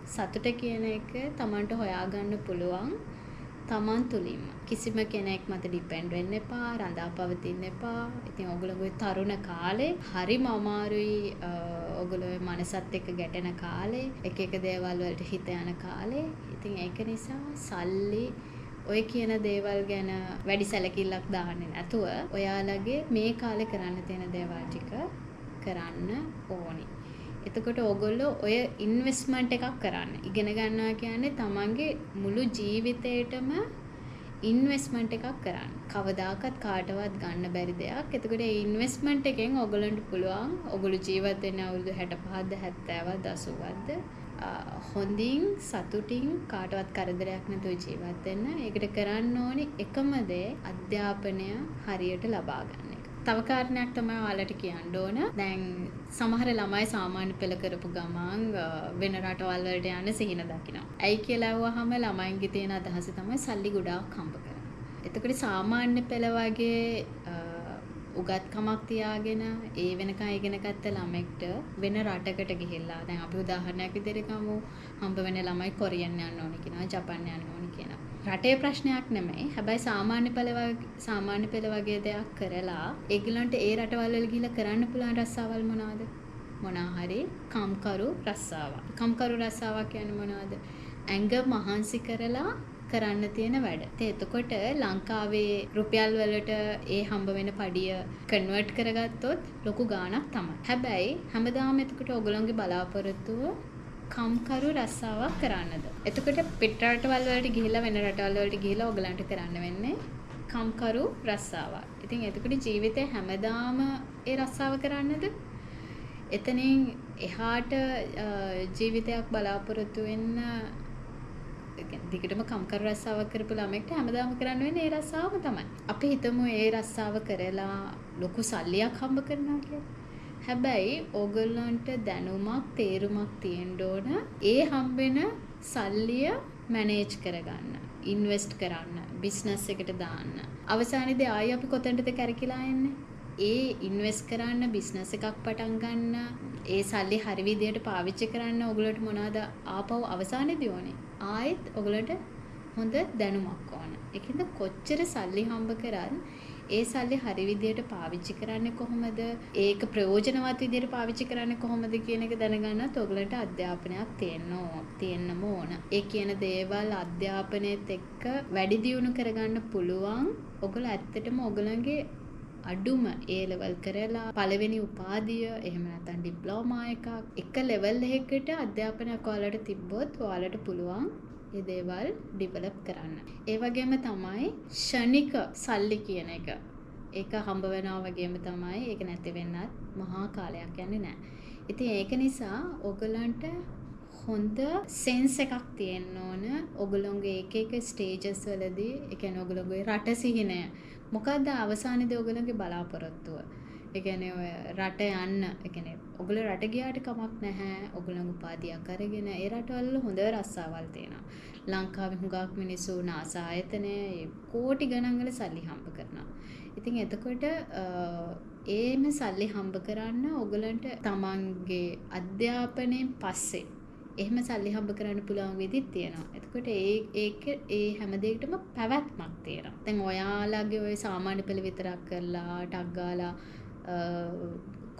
සතුට කියන එක Tamanට හොයාගන්න පුළුවන් Taman තුලින්ම. කිසිම කෙනෙක් මත ඩිපෙන්ඩ් වෙන්න එපා, රඳා පවතින්න එපා. ඉතින් ඔයගොල්ලෝගේ තරුණ කාලේ හරිම අමාරුයි. ඔයගොල්ලෝ මනසත් එක්ක ගැටෙන කාලේ, එක එක දේවල් වලට හිත යන කාලේ. ඉතින් ඒක නිසා සල්ලි ඔය කියන දේවල් ගැන වැඩි සැලකිල්ලක් දාන්නේ නැතුව ඔයාලගේ මේ කාලේ කරන්න තියෙන දේවල් ටික කරන්න ඕනි. එතකොට ඕගොල්ලෝ ඔය ඉන්වෙස්ට්මන්ට් එකක් කරන්න. ඉගෙන ගන්නවා කියන්නේ තමන්ගේ මුළු ජීවිතේටම ඉන්වෙස්ට්මන්ට් එකක් කරන්න. කවදාකවත් කාටවත් ගන්න බැරි දෙයක්. එතකොට ඒ ඉන්වෙස්ට්මන්ට් එකෙන් ඕගොල්ලන්ට පුළුවන් ඕගොල්ලෝ ජීවත් වෙන්න අවුරුදු 65ද 70ද 80ද හොඳින් සතුටින් කාටවත් කරදරයක් නැතුව ජීවත් වෙන්න. ඒකට කරන්න ඕනි එකම දේ අධ්‍යාපනය හරියට ලබා ගන්න එක. තව කාරණයක් තමයි ඔයාලට කියන්න ඕන. දැන් සමහර ළමයි සාමාන්‍ය පෙළ කරපු ගමන් වෙන රටවල් වලට යන්න සිහින දකිනවා. ඇයි කියලා අහුවාම ළමයින්ගේ තියෙන අදහස තමයි සල්ලි ගොඩාක් හම්බ කරනවා. එතකොට සාමාන්‍ය පෙළ වගේ උගත්කමක් තියාගෙන ඒ වෙනකන් ඉගෙන ගත්ත ළමෙක්ට වෙන රටකට ගිහිල්ලා දැන් අපි උදාහරණයක් විදිහට ගමු හම්බ වෙන ළමයි කොරියන් යන්න ඕනි කියනවා ජපාන් යන්න ඕනි කියනවා. රටේ ප්‍රශ්නයක් නෙමෙයි. හැබැයි සාමාන්‍ය පෙළ වගේ දෙයක් කරලා ඒගොල්ලන්ට ඒ රටවල් වල ගිහිල්ලා කරන්න පුළුවන් රස්සාවල් මොනවාද? මොනවා හරි කම්කරු රස්සාවක්. කම්කරු රස්සාවක් කියන්නේ මොනවද? ඇඟ මහන්සි කරලා කරන්න තියෙන වැඩ. එතකොට ලංකාවේ රුපියල් වලට ඒ හම්බ වෙන පඩිය කන්වර්ට් කරගත්තොත් ලොකු ගාණක් තමයි. හැබැයි හැමදාම එතකොට ඔයගොල්ලෝගේ බලාපොරොත්තුව කම්කරු රස්සාවක් කරන්නද. එතකොට පිට රටවල් වලට ගිහිල්ලා වෙන රටවල් වලට ගිහිල්ලා ඔයගලන්ට කරන්න වෙන්නේ කම්කරු රස්සාවක්. ඉතින් එතකොට ජීවිතේ හැමදාම ඒ රස්සාව කරන්නද? එතනින් එහාට ජීවිතයක් බලාපොරොත්තු වෙන්න දිගටම කම්කරු රස්සාවක් කරපු ළමෙක්ට හැමදාම කරන්න වෙන්නේ ඒ රස්සාවම තමයි. අපි හිතමු ඒ රස්සාව කරලා ලොකු සල්ලියක් හම්බ කරනවා කියලා. හැබැයි ඕගොල්ලන්ට දැනුමක් තේරුමක් තියෙන්න ඕන ඒ හම්බෙන සල්ලිය මැනේජ් කරගන්න, ඉන්වෙස්ට් කරන්න, බිස්නස් එකට දාන්න. අවසානයේදී ආයි අපි කොතනටද කැරකිලා එන්නේ? ඒ ඉන්වෙස්ට් කරන්න, බිස්නස් එකක් පටන් ගන්න, ඒ සල්ලි හරි විදියට පාවිච්චි කරන්න ඔයගොල්ලන්ට මොනවද ආපහු අවසානයේදී ඕනේ? ආයෙත් ඔයගොල්ලන්ට හොඳ දැනුමක් ඕන. ඒකෙන්ද කොච්චර සල්ලි හම්බ කරත් ඒ සල්ලි හරි විදියට පාවිච්චි කරන්නේ කොහොමද? ඒක ප්‍රයෝජනවත් විදියට පාවිච්චි කරන්නේ කොහොමද කියන එක දැනගන්නත් ඔයගලන්ට අධ්‍යාපනයක් තියෙන්නම ඕන. ඒ කියන දේවල් අධ්‍යාපනයේත් එක්ක වැඩි දියුණු කරගන්න පුළුවන්. ඔයගල ඇත්තටම ඔයගලගේ අඩුම ඒ ලෙවල් කරලා පළවෙනි උපාධිය එහෙම නැත්නම් ඩිප්ලෝමා එකක් එක ලෙවල් එකකට අධ්‍යාපනයක් ඔයාලට තිබ්බොත් ඔයාලට පුළුවන් ඒ දේවල් ඩිවෙලොප් කරන්න. ඒ වගේම තමයි ෂණික සල්ලි කියන එක. ඒක හම්බ වෙනවා වගේම තමයි ඒක නැති වෙන්නත් මහා කාලයක් යන්නේ නැහැ. ඉතින් ඒක නිසා ඔයගලන්ට හොඳ සෙන්ස් එකක් තියෙන්න ඕන. ඔයගලොන්ගේ එක එක ස්ටේජස් වලදී ඒ කියන්නේ ඔයගලොන්ගේ රට සිහිනය මොකද්ද අවසානයේදී ඔයගලගේ බලාපොරොත්තුව? ඒ කියන්නේ ඔය රට යන්න, ඒ කියන්නේ ඔයගල රට ගියාට කමක් නැහැ. ඔයගලගේ උපාධියක් අරගෙන ඒ රටවල හොඳ රස්සාවල් තියෙනවා. ලංකාවේ හුඟක් මිනිස්සු නාසා ආයතනයේ කෝටි ගණන් වල සල්ලි හම්බ කරනවා. ඉතින් එතකොට ඒම සල්ලි හම්බ කරන්න ඔයගලන්ට තමන්ගේ අධ්‍යාපනයෙන් පස්සේ එහෙම සල්ලි හම්බ කරන්න පුළුවන් විදිහක් තියෙනවා. එතකොට ඒ හැම දෙයකටම පැවැත්මක් තියෙනවා. දැන් ඔයාලගේ ওই සාමාන්‍ය පෙළ විතරක් කරලා ටක් ගාලා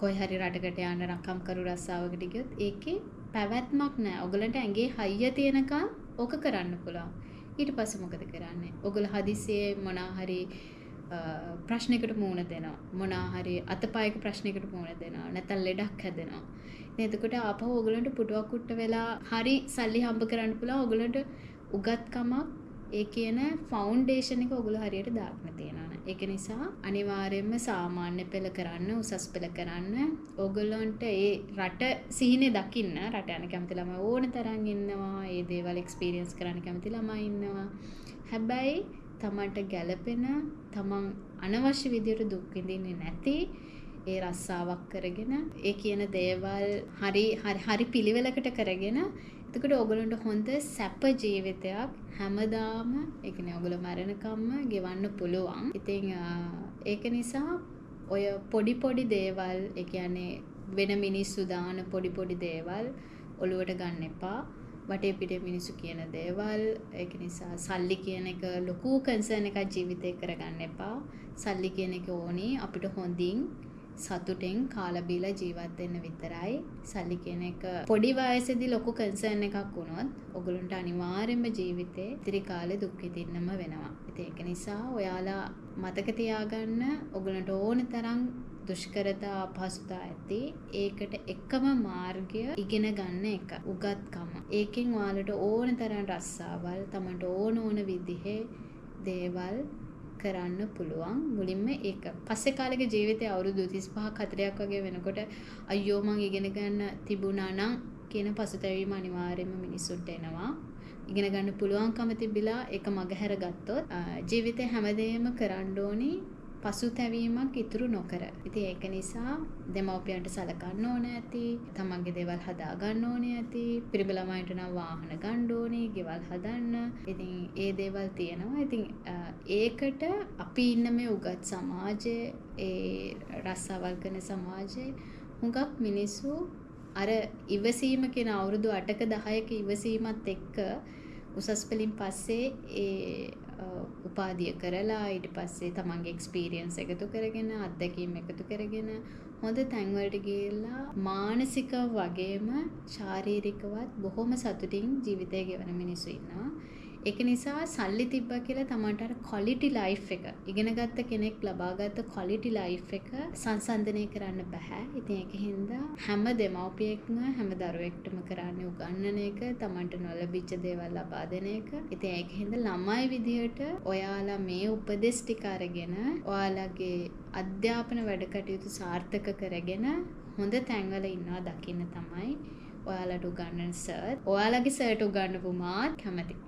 කොයි හරි රටකට යන රකම් කරු රස්සාවකට ගියොත් ඒකේ පැවැත්මක් නැහැ. ඔයගලන්ට ඇඟේ හයිය තියෙනකන් ඕක කරන්න පුළුවන්. ඊට පස්සේ මොකද කරන්නේ? ඔයගල හදිසියේ මොනා හරි ප්‍රශ්නයකට මුහුණ දෙනවා. මොනා හරි අතපයක ප්‍රශ්නයකට මුහුණ දෙනවා. නැත්නම් ලෙඩක් හැදෙනවා. ඉතින් එතකොට ආපහු ඔයගලන්ට පුටුවක් කුට්ට වෙලා හරි සල්ලි හම්බ කරන්න පුළුවන්. ඔයගලන්ට උගත්කමක් ඒ කියන ෆවුන්ඩේෂන් එක ඔයගොල්ලෝ හරියට දාන්න තියෙනවා. ඒක නිසා අනිවාර්යයෙන්ම සාමාන්‍ය පෙළ කරන්න, උසස් පෙළ කරන්න ඔයගලන්ට ඒ රට සිහිනේ දකින්න. රට යන කැමති ළමයි ඕන තරම් ඉන්නවා. ඒ දේවල් එක්ස්පීරියන්ස් කරන්න කැමති ළමයි ඉන්නවා. හැබැයි තමන්ට ගැළපෙන, තමන් අනවශ්‍ය විදියට දුක් විඳින්නේ නැති ඒ රස්සාවක් කරගෙන ඒ කියන දේවල් හරි පිළිවෙලකට කරගෙන එතකොට ඔයගලන්ට හොඳ සැප ජීවිතයක් හැමදාම ඒ කියන්නේ ඔයගල මරණකම්ම ගෙවන්න පුළුවන්. ඉතින් ඒක නිසා ඔය පොඩි දේවල් ඒ කියන්නේ වෙන මිනිස්සු දාන පොඩි දේවල් ඔලුවට ගන්න එපා. වටේ පිටේ මිනිස්සු කියන දේවල්. ඒක නිසා සල්ලි කියන එක ලොකු කන්සර්න් එකක් ජීවිතේ කරගන්න එපා. සල්ලි කියන එක ඕනි අපිට හොඳින් සතුටෙන් කාලා බීලා ජීවත් වෙන්න විතරයි. සල්ලි කියන එක පොඩි වයසේදී ලොකු කන්සර්න් එකක් වුණොත් ඔයගලන්ට අනිවාර්යයෙන්ම ජීවිතේ ඉතිරි කාලේ දුක් විඳින්නම වෙනවා. ඉතින් ඒක නිසා ඔයාලා මතක තියාගන්න ඔයගලන්ට ඕන තරම් දුෂ්කරතා අපහසුතා ඇති. ඒකට එකම මාර්ගය ඉගෙන ගන්න එක. උගත්කම. ඒකෙන් ඔයාලට ඕන තරම් රස්සාවල්, තමන්ට ඕන විදිහේ දේවල් කරන්න පුළුවන්. මුලින්ම ඒක. පස්සේ කාලෙක ජීවිතේ අවුරුදු 35ක් 40ක් වගේ වෙනකොට අයියෝ මං ඉගෙන ගන්න තිබුණා නම් කියන පසුතැවීම අනිවාර්යයෙන්ම මිනිස්සුන්ට එනවා. ඉගෙන ගන්න පුළුවන්කම තිබිලා ඒක මගහැර ගත්තොත් ජීවිතේ හැමදේම කරන්න ඕනි පසුතැවීමක් ඉතුරු නොකර. ඉතින් ඒක නිසා දෙමව්පියන්ට සලකන්න ඕන ඇති, තමන්ගේ දේවල් හදා ගන්න ඕනේ ඇති, පිරිමි ළමයින්ට නම් වාහන ගන්න ඕනේ, ගෙවල් හදන්න. ඉතින් ඒ දේවල් තියෙනවා. ඉතින් ඒකට අපි ඉන්න මේ උගත් සමාජයේ, ඒ රස්සාවල් කරන සමාජයේ හුඟක් මිනිස්සු අර ඉවසීම කියන අවුරුදු 8ක 10ක ඉවසීමත් එක්ක උසස් පෙළින් පස්සේ ඒ උපාධිය කරලා ඊට පස්සේ තමන්ගේ එක්ස්පීරියන්ස් එකතු කරගෙන අත්දැකීම් එකතු කරගෙන හොඳ තැන්වලට ගිහිල්ලා මානසික වගේම ශාරීරිකවත් බොහොම සතුටින් ජීවිතය ගෙවන මිනිස්සු ඉන්නවා. ඒක නිසා සල්ලි තිබ්බා කියලා තමන්ට අර ක්වොලිටි ලයිෆ් එක ඉගෙනගත්ත කෙනෙක් ලබාගත්ත ක්වොලිටි ලයිෆ් එක සංසන්දනය කරන්න බෑ. ඉතින් ඒක හින්දා හැම දෙමව්පියෙක්ම හැම දරුවෙක්ටම කරන්නේ උගන්වන එක, තමන්ට නොලැබිච්ච දේවල් ලබා දෙන එක. ඉතින් ඒක හින්දා ළමයි විදිහට ඔයාලා මේ උපදෙස් ටික අරගෙන ඔයාලගේ අධ්‍යාපන වැඩ කටයුතු සාර්ථක කරගෙන හොඳ තැන්වල ඉන්නවා දකින්න තමයි ඔයාලට උගන්වන සර්. ඔයාලගේ සර්ට උගන්වපු මාත් කැමතියි.